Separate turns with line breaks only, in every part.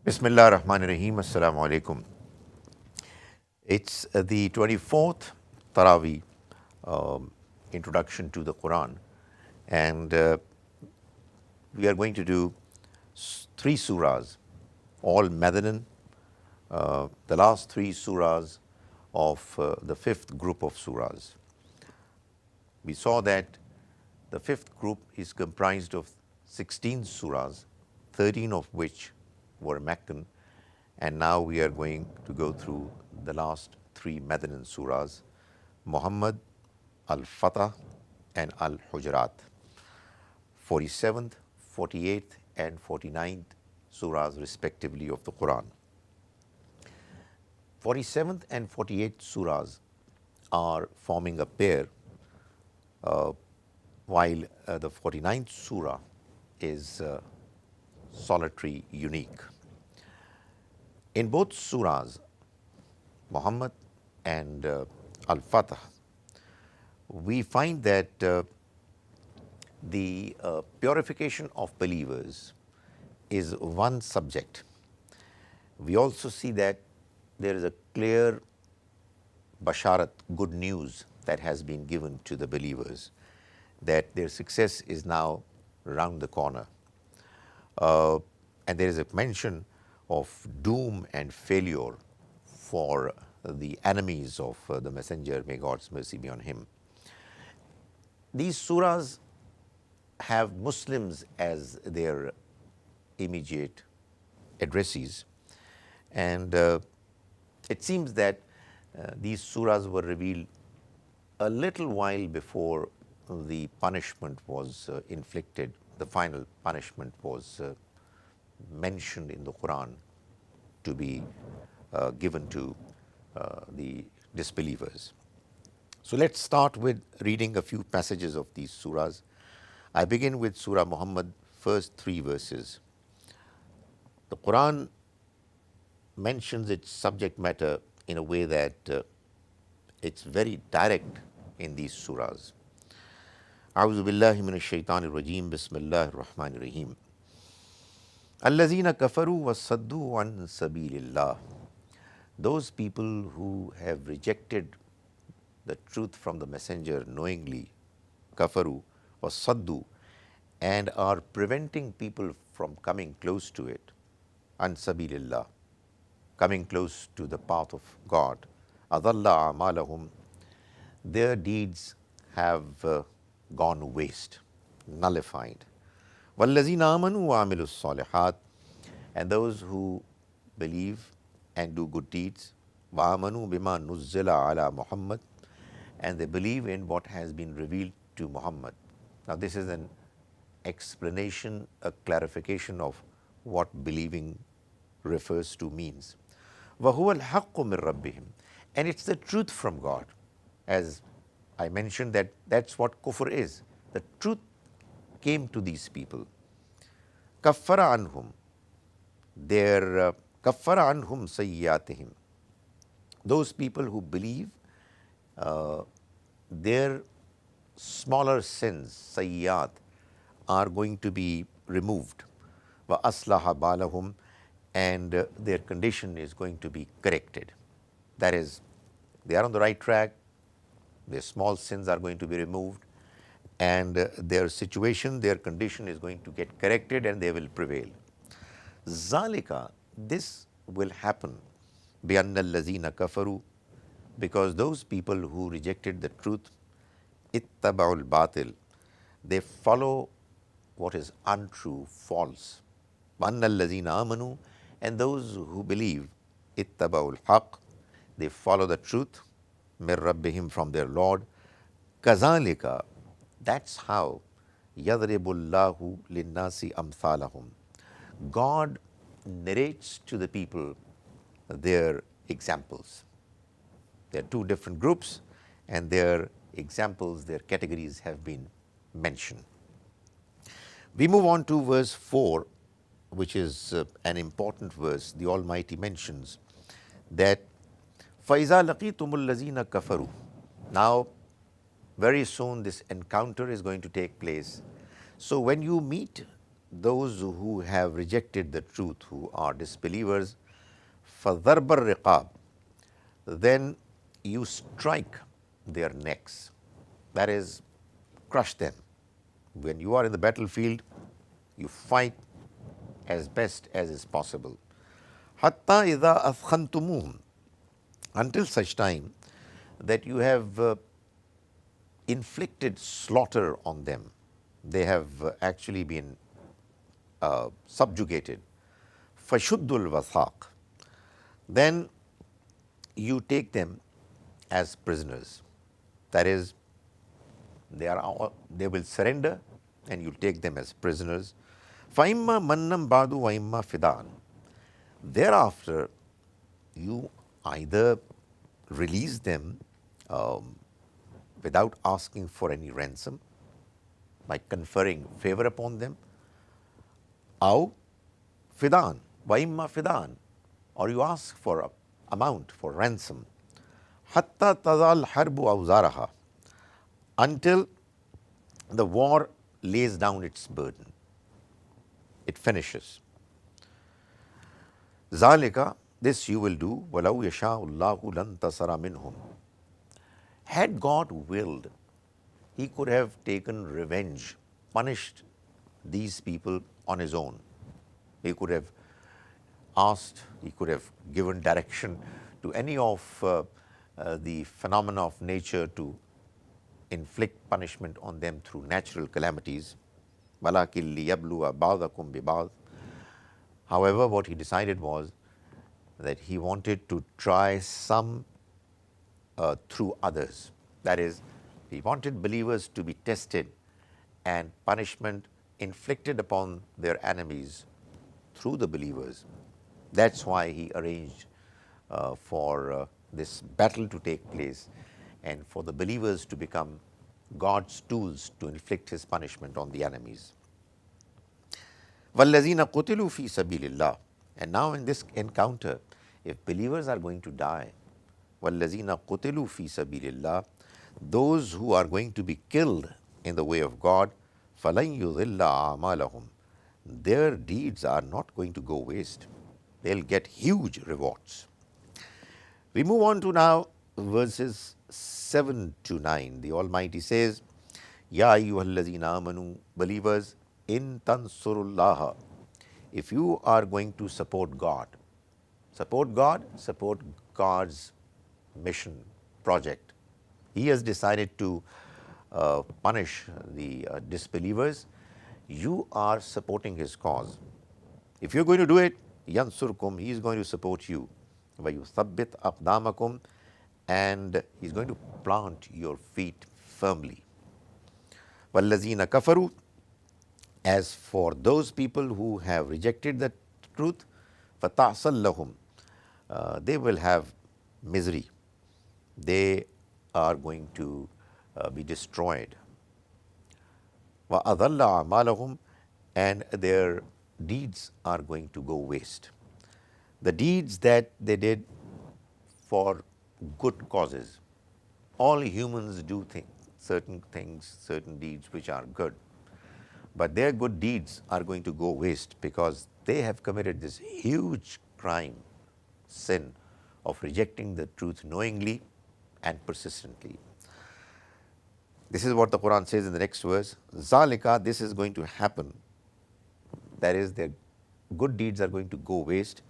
Bismillah ar-Rahman ar-Rahim. Assalamu alaikum. It's the 24th Taraweeh introduction to the Quran, and we are going to do three surahs, all Madanan, the last three surahs of the fifth group of surahs. We saw that the fifth group is comprised of 16 surahs, 13 of which were Meccan, and now we are going to go through the last three Madanan surahs, Muhammad, Al-Fatah, and Al-Hujurat, 47th, 48th, and 49th surahs respectively of the Quran. 47th and 48th surahs are forming a pair, while the 49th surah is solitary, unique. In both surahs, Muhammad and Al-Fatah, we find that the purification of believers is one subject. We also see that there is a clear basharat, good news, that has been given to the believers, that their success is now round the corner. And there is a mention of doom and failure for the enemies of the Messenger, may God's mercy be on him. These surahs have Muslims as their immediate addressees, and it seems that these surahs were revealed a little while before the punishment was inflicted. The final punishment was mentioned in the Quran to be given to the disbelievers. So let's start with reading a few passages of these surahs. I begin with Surah Muhammad, first three verses. The Quran mentions its subject matter in a way that it's very direct in these surahs. A'udhu billahi minash shaitanir rajim. Bismillahir rahmanir rahim. Allazina kafaru wa saddu an sabilillah. Those people who have rejected the truth from the messenger knowingly, kafaru wa saddu, and are preventing people from coming close to it, an sabilillah, coming close to the path of God. Adalla amalahum, their deeds have gone waste, nullified. Wallazina amanu wa amilus salihat, and those who believe and do good deeds, wa amanu bima nuzzila ala Muhammad, and they believe in what has been revealed to Muhammad. Now this is an explanation, a clarification of what believing refers to, means. وَهُوَ الْحَقُّ مِنْ رَبِّهِمْ, and it's the truth from God. As I mentioned, that's what kufr is. The truth came to these people. كَفَّرَ عَنْهُمْ, their كَفَّرَ عَنْهُمْ سَيِّئَاتِهِمْ, those people who believe, their smaller sins, sayyat, are going to be removed. وَأَصْلَحَ بَالَهُمْ, and their condition is going to be corrected. That is, they are on the right track, their small sins are going to be removed, and their situation, their condition is going to get corrected, and they will prevail. Zalika, this will happen, بِأَنَّ الَّذِينَ كَفَرُوا, because those people who rejected the truth, ittaba'ul batil, they follow what is untrue, false. وَأَنَّ الَّذِينَ آمَنُوا, and those who believe, ittaba'ul haq, they follow the truth, mir rabbihim, from their Lord. Kazalika, that's how, yadribullahu linnasi amthalahum, God narrates to the people their examples. There are two different groups, and their examples, their categories have been mentioned. We move on to verse 4, which is an important verse. The Almighty mentions that فَإِذَا لَقِيتُمُ الَّذِينَ كَفَرُوا. Now, very soon this encounter is going to take place. So when you meet those who have rejected the truth, who are disbelievers, فَضَرْبَ الرِّقَابِ, then you strike their necks, that is, crush them. When you are in the battlefield, you fight as best as is possible. حَتَّى إِذَا أَثْخَنْتُمُوهُمْ, until such time that you have inflicted slaughter on them. They have actually been subjugated. فَشُدُّ الْوَثَاقِ, then you take them as prisoners. That is, they will surrender and you take them as prisoners. فَإِمَّا مَنًّا بَعْدُ وَإِمَّا فِدَاءً, thereafter you either release them without asking for any ransom, by conferring favor upon them, أو فدان وإما فدان, or you ask for a amount for ransom. حتى تضع الحرب أوزارها, until the war lays down its burden, it finishes. ذلك, this you will do, وَلَوْ يَشَاءُ اللَّهُ لَانْتَصَرَ مِنْهُمْ. Had God willed, He could have taken revenge, punished these people on His own. He could have asked, He could have given direction to any of the phenomena of nature to inflict punishment on them through natural calamities. وَلَكِنْ لِيَبْلُوَ بَعْضَكُمْ بِبَعْضٍ. However, what He decided was that He wanted to try some through others. That is, He wanted believers to be tested and punishment inflicted upon their enemies through the believers. That's why He arranged for this battle to take place and for the believers to become God's tools to inflict His punishment on the enemies. وَالَّذِينَ قُتِلُوا فِي سَبِيلِ اللَّهِ. And now in this encounter, if believers are going to die, وَالَّذِينَ قُتِلُوا فِي سَبِيلِ اللَّهِ, those who are going to be killed in the way of God, فَلَنْ يُضِلَّ أَعْمَالَهُمْ, their deeds are not going to go waste. They'll get huge rewards. We move on to now verses 7 to 9. The Almighty says, Ya ayyuhallazina amanu, believers, in tansurullaha, if you are going to support God, support God's mission, project. He has decided to punish the disbelievers. You are supporting His cause. If you're going to do it, yansurkum, He is going to support you. وَيُثَبِّتْ أَقْدَامَكُمْ, and He's going to plant your feet firmly. وَالَّذِينَ كَفَرُوا, as for those people who have rejected the truth, فَتَعْصَلْ لَهُمْ, they will have misery. They are going to be destroyed. وَأَضَلَّ أَعْمَالَهُمْ, and their deeds are going to go waste. The deeds that they did for good causes. All humans do certain things, certain deeds which are good. But their good deeds are going to go waste because they have committed this huge crime, sin of rejecting the truth knowingly and persistently. This is what the Quran says in the next verse. Zalika, this is going to happen. That is, their good deeds are going to go waste.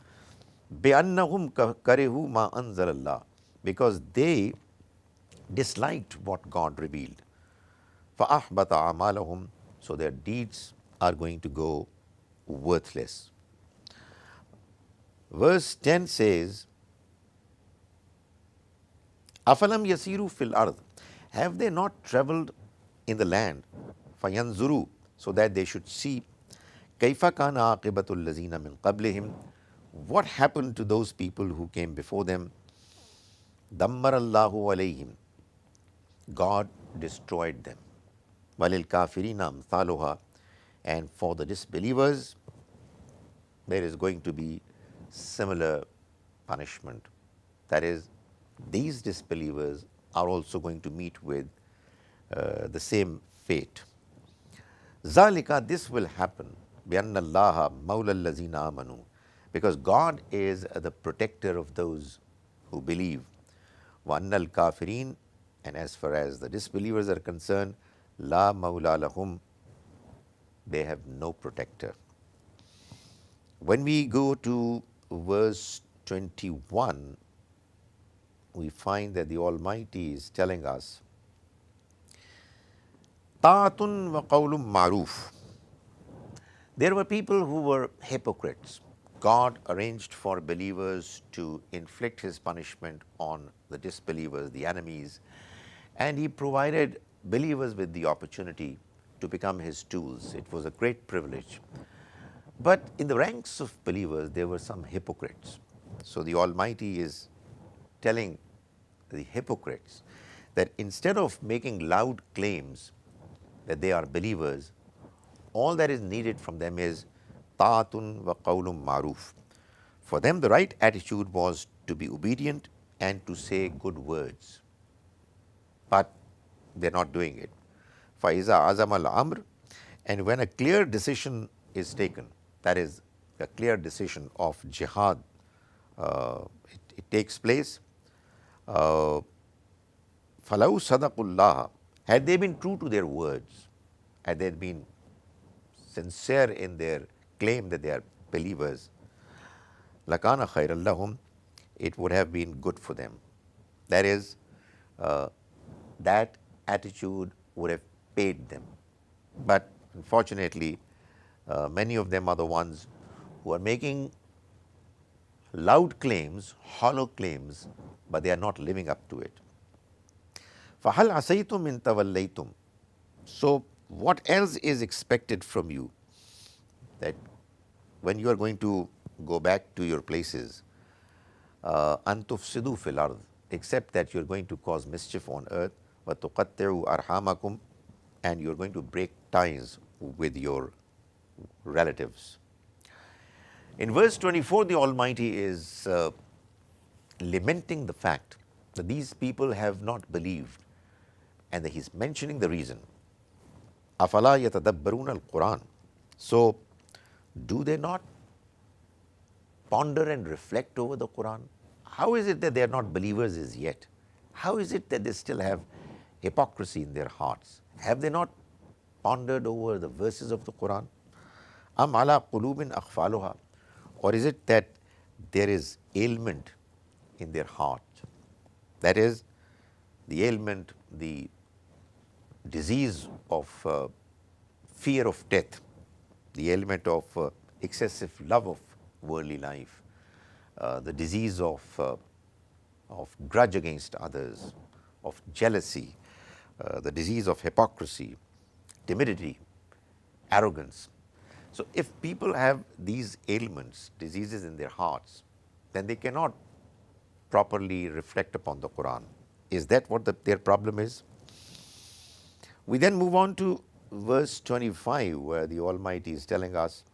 بِأَنَّهُمْ كَرِهُوا مَا أَنزَلَ اللَّهُ, because they disliked what God revealed. فَأَحْبَطَ أَعْمَالَهُمْ, so their deeds are going to go worthless. Verse 10 says, أَفَلَمْ يَسِيرُوا فِي الْأَرْضِ, have they not travelled in the land? فَيَنْظُرُوا, so that they should see كَيْفَ كَانَ عَاقِبَةُ الَّذِينَ مِنْ قَبْلِهِمْ, what happened to those people who came before them. دَمَّرَ اللَّهُ عَلَيْهِمْ, God destroyed them. وَلِلْكَافِرِينَ أَمْثَالُهَا, and for the disbelievers there is going to be similar punishment. That is, these disbelievers are also going to meet with the same fate. ذَلِكَ, this will happen, بِأَنَّ اللَّهَ مَوْلَى الَّذِينَ آمَنُوا, because God is the protector of those who believe. وَأَنَّ الْكَافِرِينَ, and as far as the disbelievers are concerned, لَا مَوْلَى لَهُمْ, they have no protector. When we go to verse 21, we find that the Almighty is telling us, Ta'atun wa qawlum ma'roof. There were people who were hypocrites. God arranged for believers to inflict His punishment on the disbelievers, the enemies, and He provided believers with the opportunity to become His tools. It was a great privilege. But in the ranks of believers, there were some hypocrites. So the Almighty is telling the hypocrites that instead of making loud claims that they are believers, all that is needed from them is ta'atun wa qawlum ma'roof. For them, the right attitude was to be obedient and to say good words. But they're not doing it. فَإِذَا عَزَمَ الْأَمْرُ, and when a clear decision is taken, that is a clear decision of jihad, it takes place, فَلَوْ صَدَقُوا اللَّهَ, had they been true to their words, had they been sincere in their claim that they are believers, لَكَانَ خَيْرًا لَهُمْ, it would have been good for them. That is, that attitude would have paid them. But unfortunately, many of them are the ones who are making loud claims, hollow claims, but they are not living up to it. فَهَلْ عَسَيْتُمْ إِن تَوَلَّيْتُمْ, so what else is expected from you? That when you are going to go back to your places, أَن تُفْسِدُوا فِي الْأَرْضِ, except that you are going to cause mischief on earth, وَتُقَطِّعُوا أَرْحَامَكُمْ, and you are going to break ties with your relatives. In verse 24, the Almighty is lamenting the fact that these people have not believed, and that He's mentioning the reason. أَفَلَا يَتَدَبَّرُونَ الْقُرْآنَ, so do they not ponder and reflect over the Quran? How is it that they are not believers as yet? How is it that they still have hypocrisy in their hearts? Have they not pondered over the verses of the Quran? أَمْ عَلَىٰ قُلُوبٍ أَقْفَالُهَا, or is it that there is ailment in their heart? That is, the ailment, the disease of fear of death, the ailment of excessive love of worldly life, the disease of grudge against others, of jealousy, the disease of hypocrisy, timidity, arrogance. So if people have these ailments, diseases in their hearts, then they cannot properly reflect upon the Quran. Is that what their problem is? We then move on to verse 25, where the Almighty is telling us,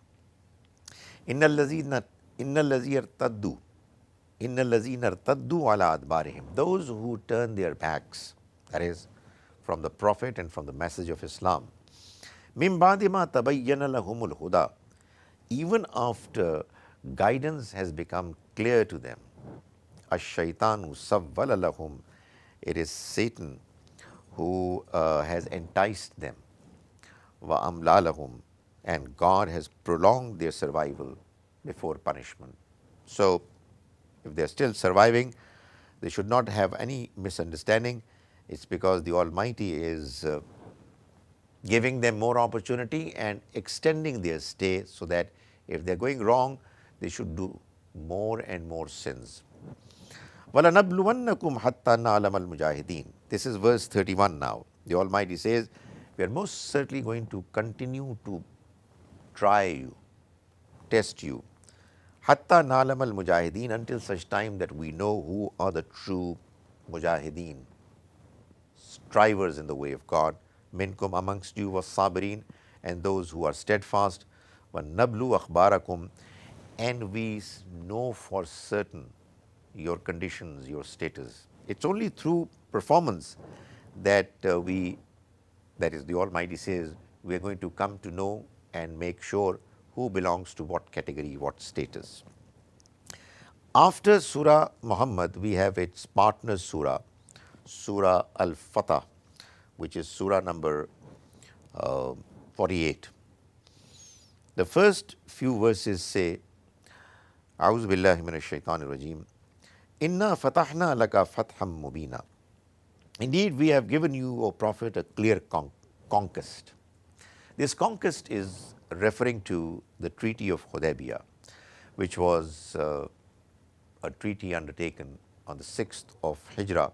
إِنَّ الَّذِينَ ارْتَدُّوا عَلَىٰ أَدْبَارِهِمْ, those who turn their backs, that is, from the Prophet and from the message of Islam, مِن بَعْدِ مَا تَبَيَّنَ لَهُمُ الْهُدَى, even after guidance has become clear to them. الشَّيْطَانُ سَوَّلَ لَهُمْ, it is Satan who has enticed them. وَأَمْلَى لَهُمْ, and God has prolonged their survival before punishment. So, if they are still surviving, they should not have any misunderstanding. It's because the Almighty is giving them more opportunity and extending their stay, so that if they're going wrong, they should do more and more sins. وَلَنَبْلُوَنَّكُمْ حَتَّى نَعْلَمَ الْمُجَاهِدِينَ. This is verse 31 now. The Almighty says, we are most certainly going to continue to try you, test you, حَتَّى نَعْلَمَ الْمُجَاهِدِينَ, until such time that we know who are the true mujahideen, strivers in the way of God. Minkum, amongst you, was-sabirin, and those who are steadfast. وَنَبْلُوا أَخْبَارَكُمْ, and we know for certain your conditions, your status. It's only through performance that that is, the Almighty says, we are going to come to know and make sure who belongs to what category, what status. After Surah Muhammad, we have its partner surah, Surah Al-Fatah, which is surah number 48. The first few verses say, A'udhu billahi minash shaitanir rajim, Inna fatahna laka fatham mubina. Indeed, we have given you, O Prophet, a clear conquest. This conquest is referring to the Treaty of Hudaybiyah, which was a treaty undertaken on the 6th of Hijrah,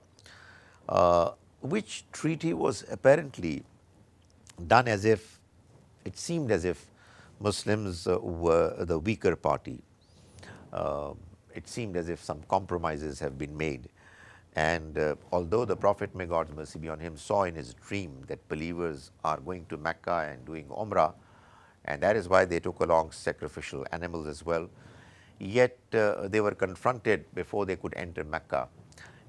which treaty was apparently done as if, it seemed as if Muslims were the weaker party. It seemed as if some compromises have been made. And although the Prophet, may God's mercy be on him, saw in his dream that believers are going to Mecca and doing Umrah, and that is why they took along sacrificial animals as well, yet they were confronted before they could enter Mecca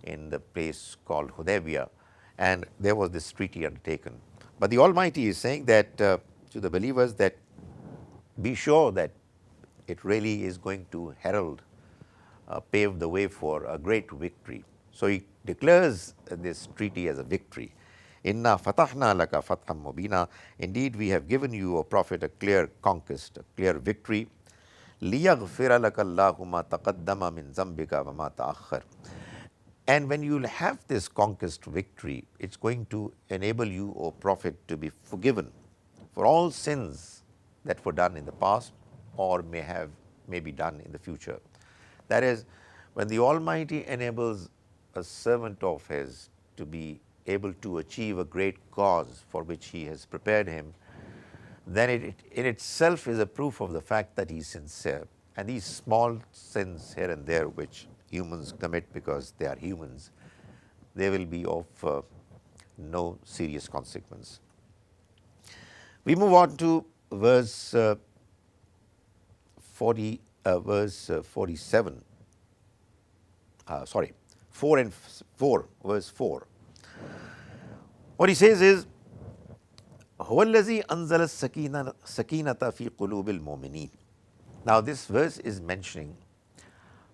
in the place called Hudaybiyah, and there was this treaty undertaken. But the Almighty is saying that to the believers, that be sure that it really is going to herald, pave the way for a great victory. So he declares this treaty as a victory. Inna fatahna laka fatham mubina. Indeed, we have given you, O Prophet, a clear conquest, a clear victory. Liyaghfira laka Allahu ma taqaddama min zambika wa ma ta'akhkhar. And when you will have this conquest victory, it's going to enable you, O Prophet, to be forgiven for all sins that were done in the past or may be done in the future. That is, when the Almighty enables a servant of his to be able to achieve a great cause for which he has prepared him, then it in itself is a proof of the fact that he is sincere. And these small sins here and there which humans commit because they are humans, they will be of no serious consequence. We move on to verse 47. 4, verse 4. What he says is, هو الذي أنزل السكينة في قلوب المؤمنين. Now this verse is mentioning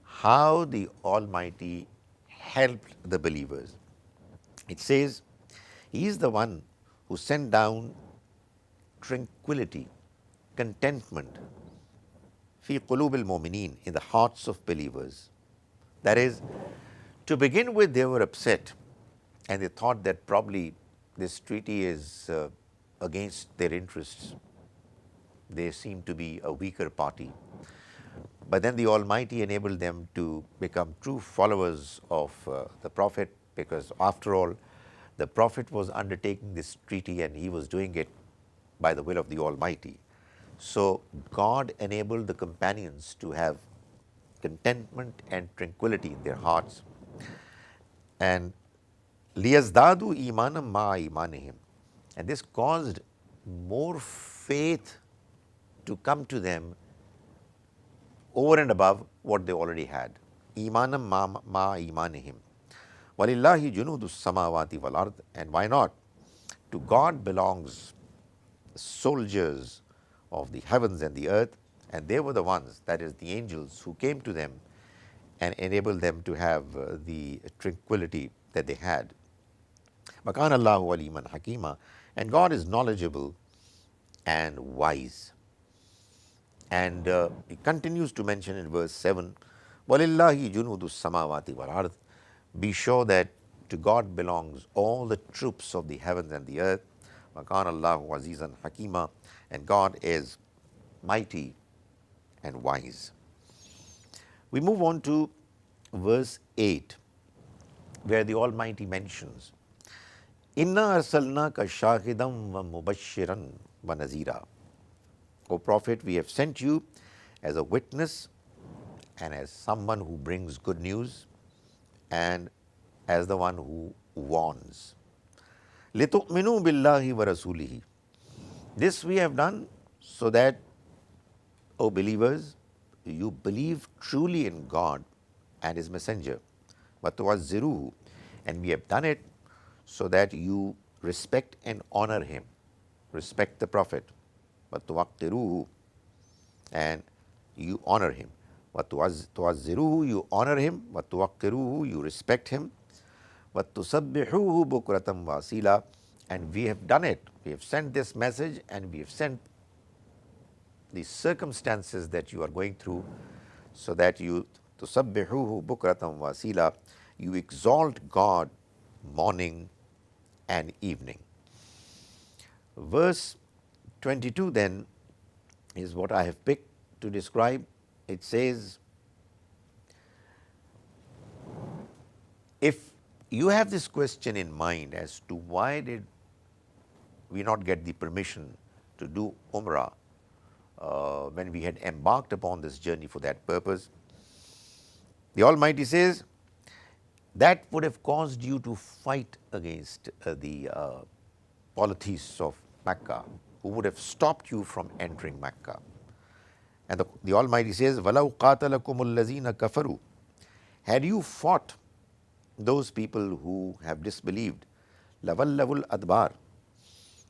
how the Almighty helped the believers. It says, He is the one who sent down tranquility, contentment, fi qulub al-mu'minin, in the hearts of believers. That is, to begin with, they were upset and they thought that probably this treaty is against their interests. They seem to be a weaker party. But then the Almighty enabled them to become true followers of the Prophet, because after all, the Prophet was undertaking this treaty and he was doing it by the will of the Almighty. So God enabled the companions to have contentment and tranquility in their hearts. And liyazdadu imanam ma imanihim. And this caused more faith to come to them over and above what they already had. Imanam ma imanihim. Walillahi junudus samawati wal ard. And why not? To God belongs soldiers of the heavens and the earth, and they were the ones, that is the angels, who came to them and enabled them to have the tranquility that they had. Makan Allahu aliman hakima. And God is knowledgeable and wise. And he continues to mention in verse 7, Walillahi junudus samawati wal ard. Be sure that to God belongs all the troops of the heavens and the earth. Makan Allahu azizan hakima. And God is mighty and wise. We move on to verse 8, where the Almighty mentions, Inna arsalnaka shahidam wa mubashiran wa nazira. O Prophet, we have sent you as a witness and as someone who brings good news and as the one who warns. لِتُؤْمِنُوا بِاللَّهِ وَرَسُولِهِ. This we have done so that, O believers, you believe truly in God and His Messenger. وَتُعَزِّرُوهُ. And we have done it so that you respect and honor him, respect the Prophet. وَتُوَقِّرُوهُ. and you honor him. وَتُعَزِّرُوهُ, you honor him. وَتُوَقِّرُوهُ, you respect him. وَتُسَبِّحُوهُ بُكْرَةً وَأَصِيلًا, and we have done it. We have sent this message, and we have sent the circumstances that you are going through, so that you تُسَبِّحُوهُ بُكْرَةً وَأَصِيلًا, you exalt God morning and evening. Verse 22 then is what I have picked to describe. It says, if you have this question in mind as to why did we not get the permission to do Umrah when we had embarked upon this journey for that purpose, the Almighty says that would have caused you to fight against the polytheists of Mecca, who would have stopped you from entering Mecca. And the Almighty says, وَلَوْ قَاتَلَكُمُ الَّذِينَ كَفَرُوا, had you fought those people who have disbelieved, لَوَلَّوُا الْأَدْبَارِ,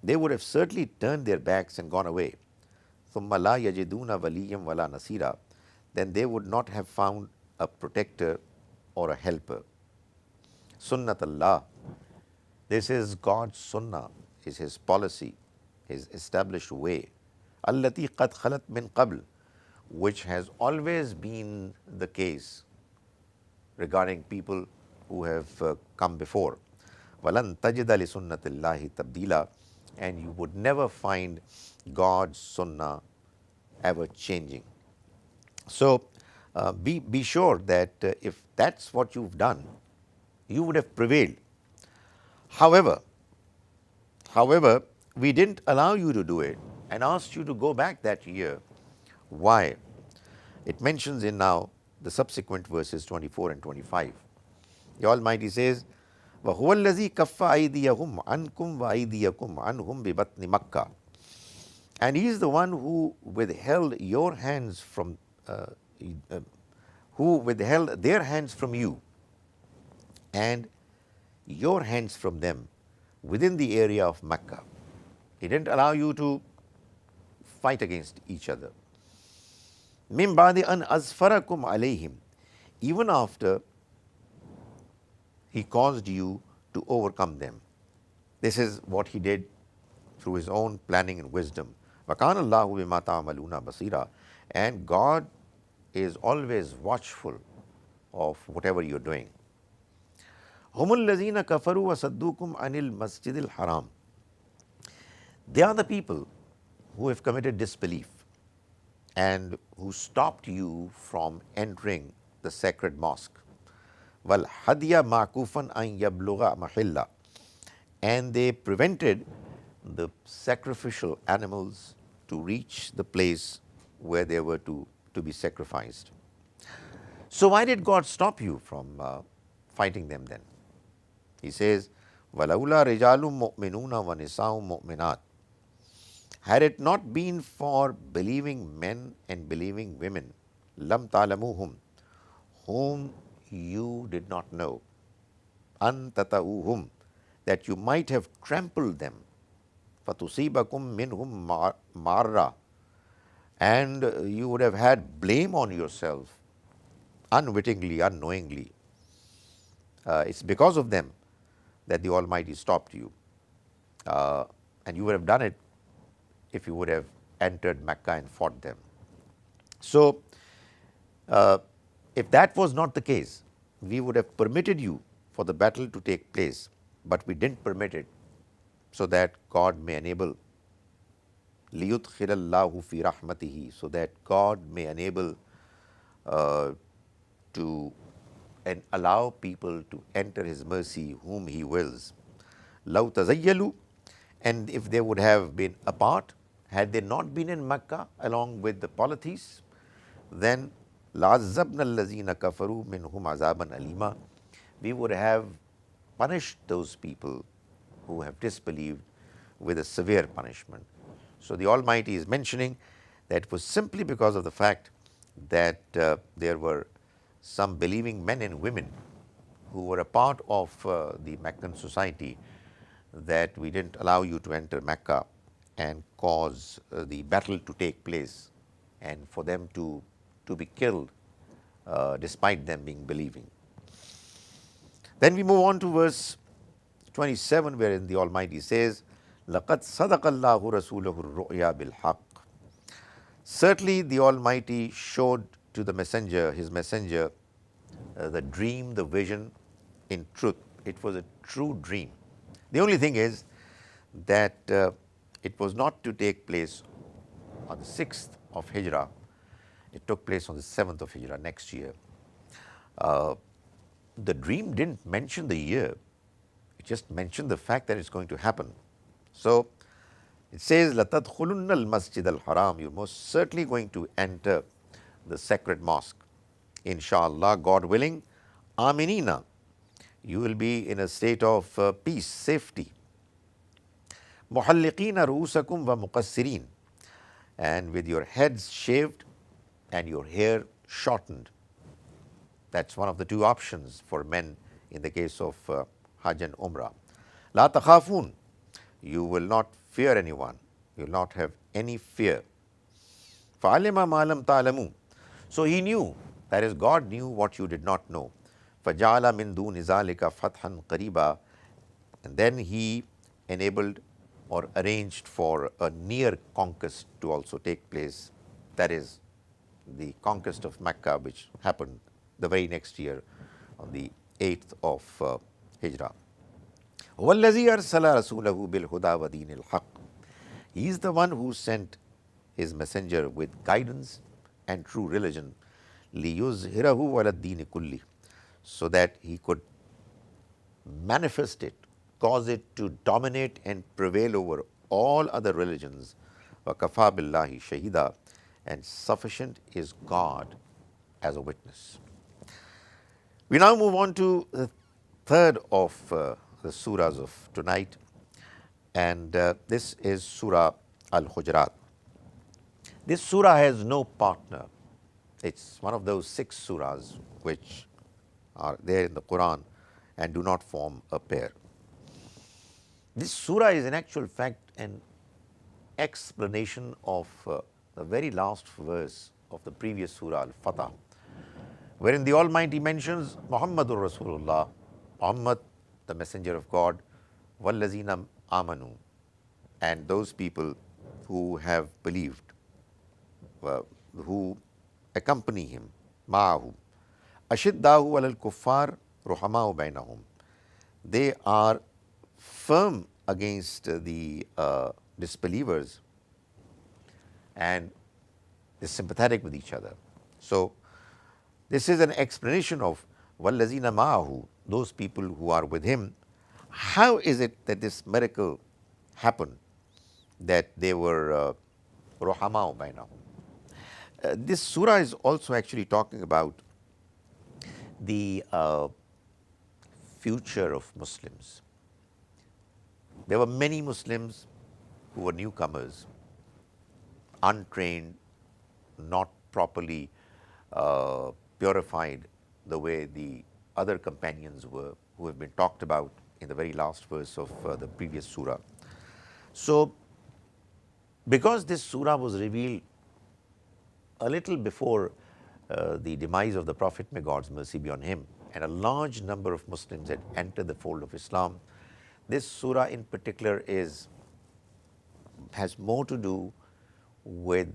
they would have certainly turned their backs and gone away. ثُمَّ لَا يَجِدُونَ وَلِيًّا وَلَا نَصِيرًا, then they would not have found a protector or a helper. Sunnat Allah, this is God's sunnah, is His policy, His established way. Allati qad khalat min qabl, which has always been the case regarding people who have come before. Walan tajida li sunnatillahi tabdila, and you would never find God's sunnah ever changing. So be sure that if that's what you've done, you would have prevailed. However, we didn't allow you to do it and asked you to go back that year. Why? It mentions in now the subsequent verses 24 and 25. The Almighty says, وَهُوَ الَّذِي كَفَّ أَيْدِيَهُمْ عَنْكُمْ وَأَيْدِيَكُمْ عَنْهُمْ بِبَطْنِ مَكَّةِ, and He is the one who withheld your hands from who withheld their hands from you and your hands from them within the area of Mecca. He didn't allow you to fight against each other. مِنْ بَعْدِ أَنْ أَزْفَرَكُمْ عَلَيْهِمْ, even after He caused you to overcome them. This is what He did through His own planning and wisdom. وَكَانَ اللَّهُ بِمَا تَعْمَلُونَ بَصِيرًا, and God is always watchful of whatever you're doing. هُمُ الَّذِينَ كَفَرُوا وَصَدُّوكُمْ عَنِ الْمَسْجِدِ الْحَرَامِ, they are the people who have committed disbelief and who stopped you from entering the sacred mosque. وَالْحَدْيَ مَعْكُوفًا أَنْ يَبْلُغَ مَحِلَّ, and they prevented the sacrificial animals to reach the place where they were to be sacrificed. So why did God stop you from fighting them then? He says, وَلَوْلَا رِجَالٌ مُؤْمِنُونَ وَنِسَاءٌ مُؤْمِنَاتٌ, had it not been for believing men and believing women, لَمْ تَعْلَمُوهُمْ, whom you did not know, أَن تَتَؤُوهُمْ, that you might have trampled them, فَتُصِيبَكُمْ مِنْهُمْ مَارَّةٌ, and you would have had blame on yourself, unwittingly, unknowingly. It's because of them that the Almighty stopped you. And you would have done it if you would have entered Mecca and fought them. So, if that was not the case, we would have permitted you for the battle to take place, but we didn't permit it, so that God may enable لِيُدْخِلَ اللَّهُ فِي رَحْمَتِهِ, so that God may enable to and allow people to enter His mercy whom He wills. لَوْ تَزَيَّلُوا, and if they would have been apart, had they not been in Mecca along with the polytheists, then لَعَذَّبْنَا الَّذِينَ كَفَرُوا مِنْهُمْ عَذَابًا أَلِيمًا, we would have punished those people who have disbelieved with a severe punishment. So the Almighty is mentioning that it was simply because of the fact that there were some believing men and women who were a part of the Meccan society that we didn't allow you to enter Mecca and cause the battle to take place and for them to be killed despite them being believing. Then we move on to verse 27, wherein the Almighty says, لَقَدْ صَدَقَ اللَّهُ رَسُولَهُ الرُّؤْيَا بِالْحَقِّ. Certainly the Almighty showed to the messenger, his messenger, the dream, the vision in truth. It was a true dream. The only thing is that it was not to take place on the 6th of Hijrah. It took place on the 7th of Hijrah, next year. The dream didn't mention the year. It just mentioned the fact that it's going to happen. So it says, لَتَدْخُلُنَّ الْمَسْجِدَ الْحَرَامِ. You're most certainly going to enter the sacred mosque. Inshallah, God willing, aminina. You will be in a state of peace, safety. مُحَلِّقِينَ رُؤُوسَكُمْ وَمُقَصِّرِينَ. And with your heads shaved and your hair shortened. That's one of the two options for men in the case of Hajj and Umrah. لَا تَخَافُونَ. You will not fear anyone. You will not have any fear. فَعَلِمَ مَا لَمْ تَعْلَمُوا. So he knew, that is, God knew what you did not know. فَجَعَلَ مِن دُونِ ذَلِكَ فَتْحًا قَرِيبًا. And then he enabled or arranged for a near conquest to also take place. That is, the conquest of Mecca, which happened the very next year on the 8th of Hijrah. وَالَّذِي أَرْسَلَ رَسُولَهُ بِالْهُدَى وَدِينِ الْحَقِّ. He is the one who sent his messenger with guidance and true religion. لِيُظْهِرَهُ عَلَى الدِّينِ كُلِّهِ. So that he could manifest it, cause it to dominate and prevail over all other religions. وَكَفَى بِاللَّهِ شَهِيدًا. And sufficient is God as a witness. We now move on to the third of the surahs of tonight, and this is Surah Al-Hujurat. This surah has no partner. It's one of those 6 surahs which are there in the Quran and do not form a pair. This surah is in actual fact an explanation of the very last verse of the previous surah Al-Fatah, wherein the Almighty mentions Muhammadur Rasulullah, Muhammad, the messenger of God, وَالَّذِينَ آمَنُوا, and those people who have believed, who accompany him, مَعَهُ أَشِدَّاهُ عَلَى الْكُفَّارِ رُحَمَاءُ بَيْنَهُم. They are firm against the disbelievers and is sympathetic with each other. So this is an explanation of وَالَّذِينَ مَعَهُ, those people who are with him. How is it that this miracle happened, that they were رُحَمَاءُ بَيْنَهُم? This surah is also actually talking about the future of Muslims. There were many Muslims who were newcomers, untrained, not properly purified the way the other companions were, who have been talked about in the very last verse of the previous surah. So, because this surah was revealed a little before the demise of the Prophet, may God's mercy be on him, and a large number of Muslims had entered the fold of Islam, this surah in particular has more to do with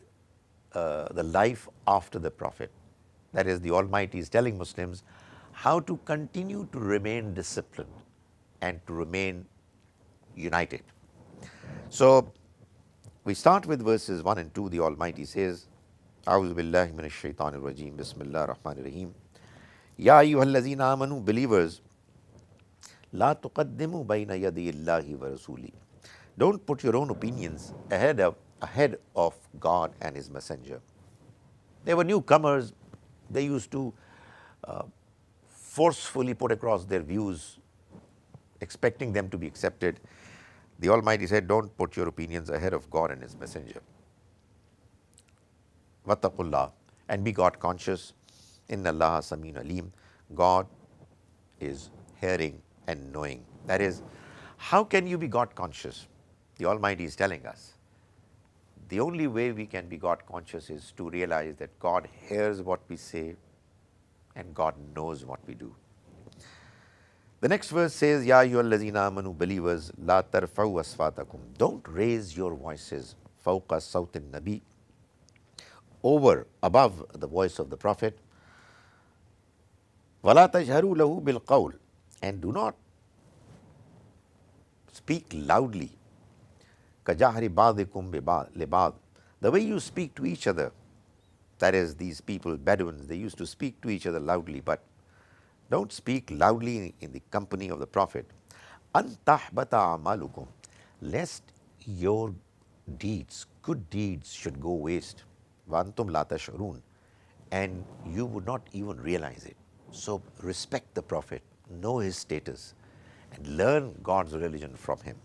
the life after the Prophet. That is, the Almighty is telling Muslims how to continue to remain disciplined and to remain united. So we start with verses 1 and 2. The Almighty says, أعوذ بالله من الشيطان الرجيم بسم الله الرحمن الرحيم يا أيها الذين آمنوا, believers, لا تقدموا بين يدي الله ورسوله. Don't put your own opinions ahead of God and His Messenger. They were newcomers. They used to forcefully put across their views, expecting them to be accepted. The Almighty said, don't put your opinions ahead of God and His Messenger. Wattaqullah, and be God conscious. Inna Allaha Sameun Alim. God is hearing and knowing. That is, how can you be God conscious? The Almighty is telling us, the only way we can be God conscious is to realize that God hears what we say and God knows what we do. The next verse says, Ya ayyuhallazina amanu, believers, la tarfa'u aswatakum. Don't raise your voices, fawqa sawtin nabi, over, above the voice of the Prophet. Wala tajharu lahu bil qawl, and do not speak loudly. Kajahri ba'dikum li ba'd, the way you speak to each other. That is, these people, Bedouins, they used to speak to each other loudly, but don't speak loudly in the company of the Prophet. An tahbata amalukum, lest your deeds, good deeds, should go waste. Wa antum la tash'urun, and you would not even realize it. So respect the Prophet, know his status, and learn God's religion from him.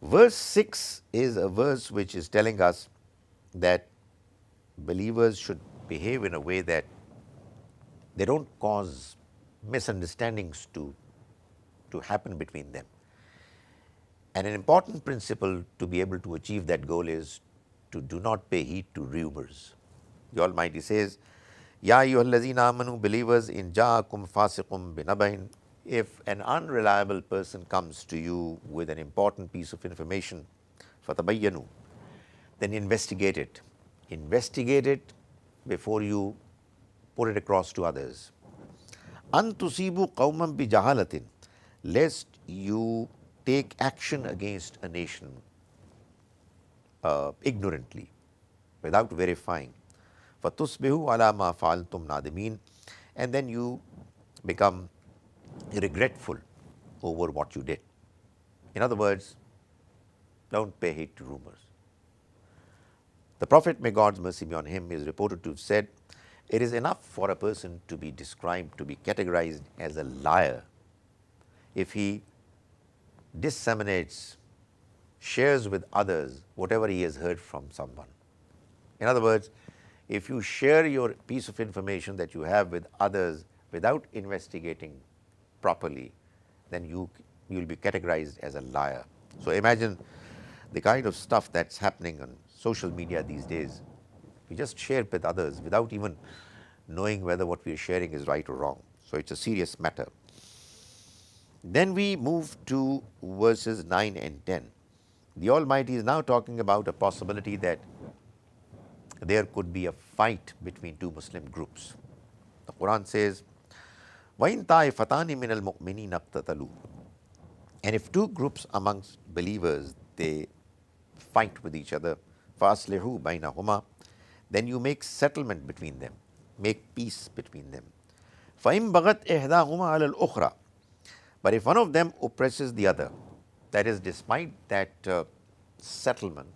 Verse 6 is a verse which is telling us that believers should behave in a way that they don't cause misunderstandings to happen between them. And an important principle to be able to achieve that goal is to do not pay heed to rumors. The Almighty says, Ya ayyuhallazina amanu, believers, in ja'akum fasiqum binabain, if an unreliable person comes to you with an important piece of information, fatabayyanu, then investigate it. Investigate it before you put it across to others. An tusibu qawman bi jahalatin, lest you take action against a nation ignorantly, without verifying. Fatusbihu ala ma fa'altum nadimin, and then you become regretful over what you did. In other words, don't pay heed to rumors. The Prophet, may God's mercy be on him, is reported to have said, it is enough for a person to be described, to be categorized as a liar, if he disseminates, shares with others whatever he has heard from someone. In other words, if you share your piece of information that you have with others without investigating properly, then you will be categorized as a liar. So imagine the kind of stuff that's happening on social media these days. We just share it with others without even knowing whether what we are sharing is right or wrong. So it's a serious matter. Then we move to verses 9 and 10. The Almighty is now talking about a possibility that there could be a fight between two Muslim groups. The Quran says, وَإِن طَائِفَتَانِ مِنَ الْمُؤْمِنِينَ اقْتَتَلُوا, and if two groups amongst believers, they fight with each other, فَأَصْلِحُوا بَيْنَهُمَا, then you make settlement between them, make peace between them. فَإِن بَغَتْ إِحْدَاهُمَا عَلَى الْأُخْرَى, but if one of them oppresses the other, that is, despite that settlement,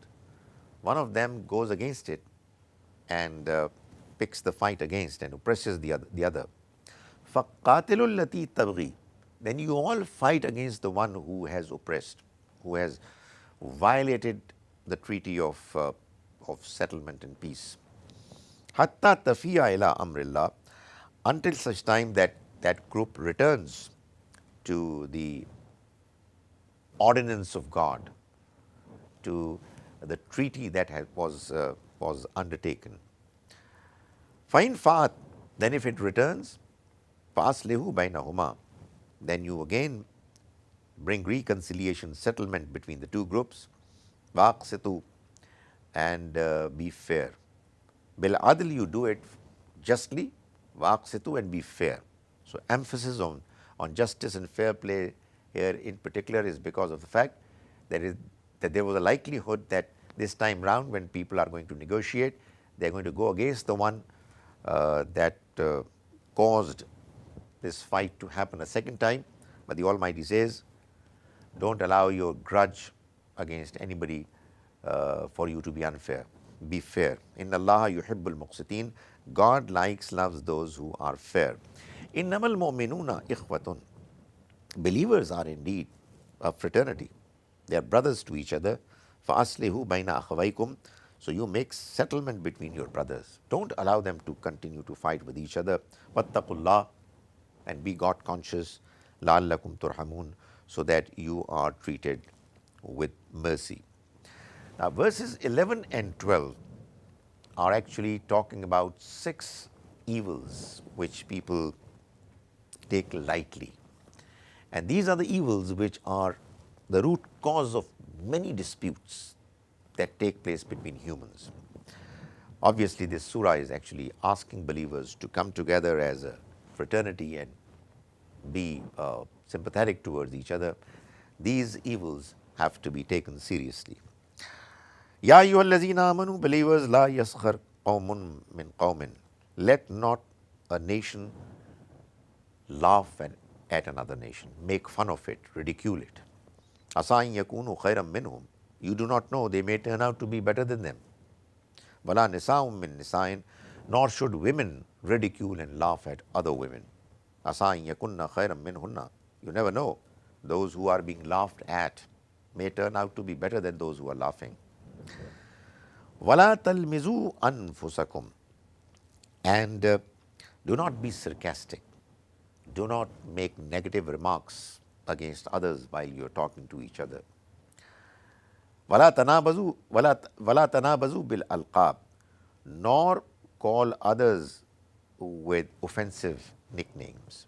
one of them goes against it and picks the fight against and oppresses the other. فَقَاتِلُوا الَّتِي تَبْغِي, then you all fight against the one who has oppressed, who has violated the treaty of settlement and peace. حَتَّى تَفِيَ إِلَىٰ أَمْرِ اللَّهِ, until such time that that group returns to the ordinance of God, to the treaty that was undertaken. فَإِن فَاتْ, then if it returns, فَأَصْلِحُوا بَيْنَهُمَا, then you again bring reconciliation, settlement between the two groups. وَأَقْسِطُوا, and be fair. بِالْعَدْلِ, you do it justly. وَأَقْسِطُوا, and be fair. So emphasis on justice and fair play here in particular is because of the fact that there was a likelihood that this time round, when people are going to negotiate, they are going to go against the one that caused this fight to happen a second time. But the Almighty says, don't allow your grudge against anybody for you to be unfair. Be fair. Inna Allaha yuhibbul muqsitin. God loves those who are fair. Innamal mu'minuna ikhwatun. Believers are indeed a fraternity. They are brothers to each other. فَأَصْلِحُوا بَيْنَ أَخَوَيْكُمْ, so you make settlement between your brothers. Don't allow them to continue to fight with each other. وَاتَّقُوا اللَّهَ, and be God conscious. لَعَلَّكُمْ تُرْحَمُونَ, so that you are treated with mercy. Now, verses 11 and 12 are actually talking about 6 evils which people take lightly. And these are the evils which are the root cause of many disputes that take place between humans. Obviously, this surah is actually asking believers to come together as a fraternity and be sympathetic towards each other. These evils have to be taken seriously. Ya ayyuhallazina amanu, believers, la yaskhar qawmun min qawmin. Let not a nation laugh at another nation, make fun of it, ridicule it. Asa an yakunu khairan minhum. You do not know, they may turn out to be better than them. Wala nisa'um min nisa'in, nor should women ridicule and laugh at other women. Asa an yakunna khairan minhunna. You never know, those who are being laughed at may turn out to be better than those who are laughing. Wala talmizu anfusakum. And do not be sarcastic. Do not make negative remarks against others while you are talking to each other. Wala tanabazu bil alqab. Nor call others with offensive nicknames.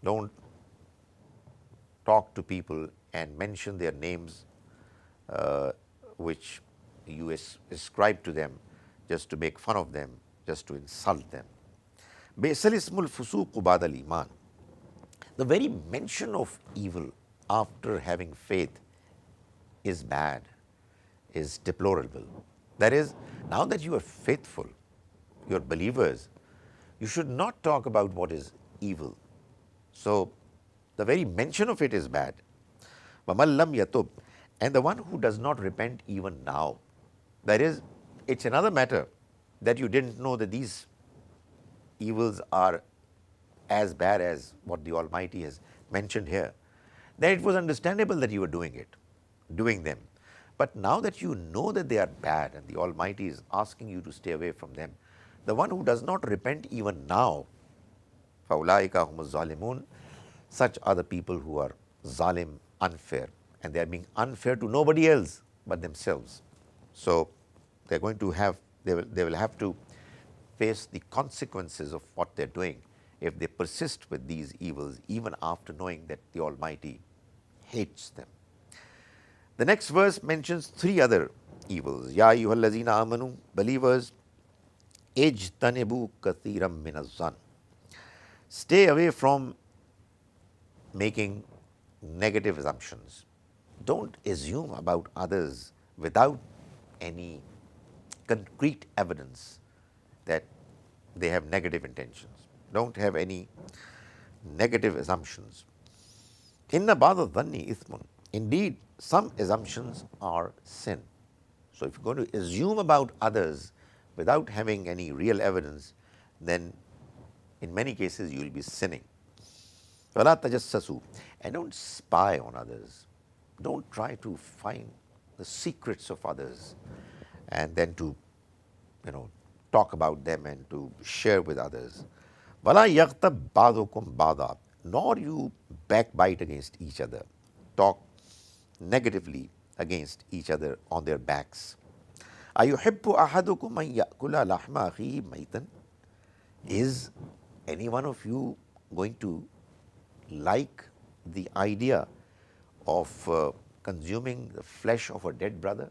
Don't talk to people and mention their names which you ascribe to them just to make fun of them, just to insult them. Bi'sal ismul fusuqu ba'dal iman. The very mention of evil after having faith is bad, is deplorable. That is, now that you are faithful, you are believers, you should not talk about what is evil. So, the very mention of it is bad. وَمَنْ لَمْ يَتُبْ. And the one who does not repent even now. That is, it's another matter that you didn't know that these evils are as bad as what the Almighty has mentioned here. Then it was understandable that you were doing them. But now that you know that they are bad and the Almighty is asking you to stay away from them, the one who does not repent even now, فَأُولَٰئِكَ هُمُ الظَّالِمُونَ, such are the people who are zalim, unfair, and they are being unfair to nobody else but themselves. So they will have to face the consequences of what they're doing if they persist with these evils even after knowing that the Almighty hates them. The next verse mentions 3 other evils. Ya ayyuhallazina amanu, believers, ijtanibu kathiram minaz-zann. Stay away from making negative assumptions. Don't assume about others without any concrete evidence that they have negative intentions. Don't have any negative assumptions. Inna ba'da dhanni ithmun. Indeed, some assumptions are sin. So if you're going to assume about others without having any real evidence, then in many cases you will be sinning. وَلَا تَجَسَّسُوا. And don't spy on others. Don't try to find the secrets of others and then to talk about them and to share with others. وَلَا يَغْتَبْ بَعْضُكُمْ بَعْضًا. Nor you backbite against each other. Talk negatively against each other on their backs. أَيُحِبُّ أَحَدُكُمْ أَنْ يَأْكُلَ لَحْمَ أَخِيهِ مَيْتًا. Is any one of you going to like the idea of consuming the flesh of a dead brother?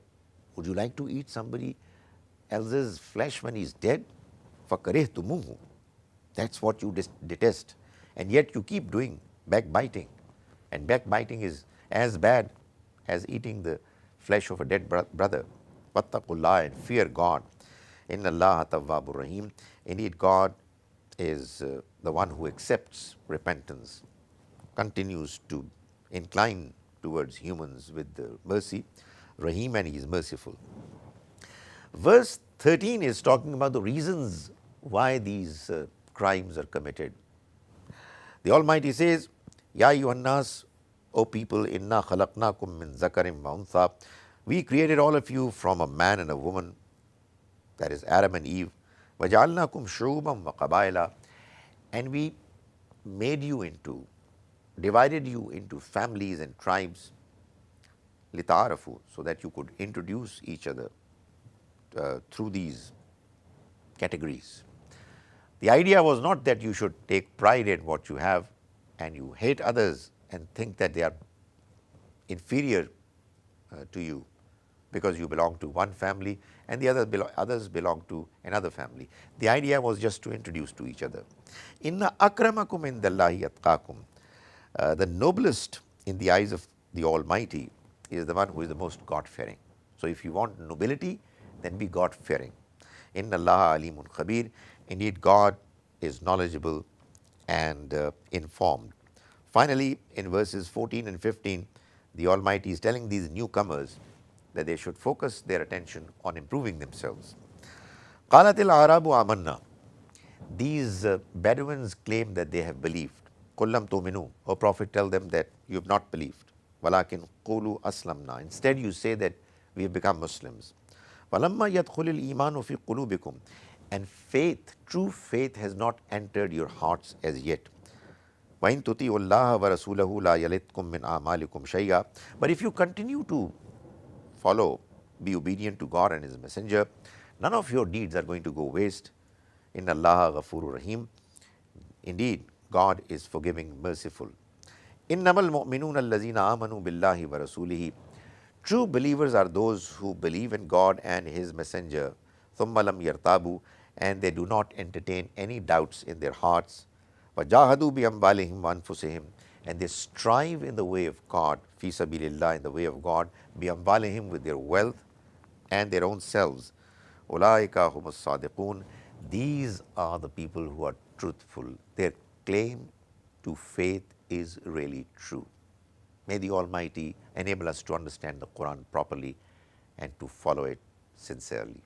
Would you like to eat somebody else's flesh when he's dead? فَكَرِهْتُمُوهُ. That's what you detest. And yet you keep doing backbiting. And backbiting is as bad as eating the flesh of a dead brother. وَاتَّقُوا, and fear God. إِنَّ اللَّهَ تَوَّابٌ رَحِيمٌ. Indeed, God is the one who accepts repentance, continues to incline towards humans with the mercy. Rahim, and He is merciful. Verse 13 is talking about the reasons why these crimes are committed. The Almighty says, Ya ayyuhan nas, O people, inna khalaqnakum min zakarin wa untha. We created all of you from a man and a woman, that is Adam and Eve. وَجَعَلْنَاكُمْ شُعُوبًا وَقَبَائِلًا. And we divided you into families and tribes. لِتَعَارَفُوا, so that you could introduce each other through these categories. The idea was not that you should take pride in what you have and you hate others and think that they are inferior to you because you belong to one family and the others belong to another family. The idea was just to introduce to each other. Inna akramakum indallahi atqakum. The noblest in the eyes of the Almighty is the one who is the most God-fearing. So if you want nobility, then be God-fearing. Inna Allaha alimun khabir. Indeed, God is knowledgeable and informed. Finally, in verses 14 and 15, the Almighty is telling these newcomers that they should focus their attention on improving themselves. قَالَتِ الْأَعْرَابُ آمَنَّا. These Bedouins claim that they have believed. قُلْ لَمْ تُؤْمِنُوا. O Prophet, tell them that you have not believed. وَلَكِنْ قُولُوا أَسْلَمْنَا. Instead you say that we have become Muslims. وَلَمَّا يَدْخُلِ الْإِيمَانُ فِي قُلُوبِكُمْ. And faith, true faith has not entered your hearts as yet. وَإِن تُطِيعُوا اللَّهَ وَرَسُولَهُ لَا يَلِتْكُم مِّنْ أَعْمَالِكُمْ شَيْئًا. But if you continue to follow, be obedient to God and His Messenger, none of your deeds are going to go waste. Inna Allaha ghafurur rahim. Indeed, God is forgiving, merciful. Innamal mu'minuna allazina amanu billahi wa rasulihi. True believers are those who believe in God and His Messenger. Thumma lam yartabu. And they do not entertain any doubts in their hearts. Wajahadu bi amwalihim wa anfusihim. And they strive in the way of God, fi sabilillah, in the way of God, bi amwalihim, with their wealth and their own selves. Ulaika humus sadiqun. These are the people who are truthful. Their claim to faith is really true. May the Almighty enable us to understand the Quran properly and to follow it sincerely.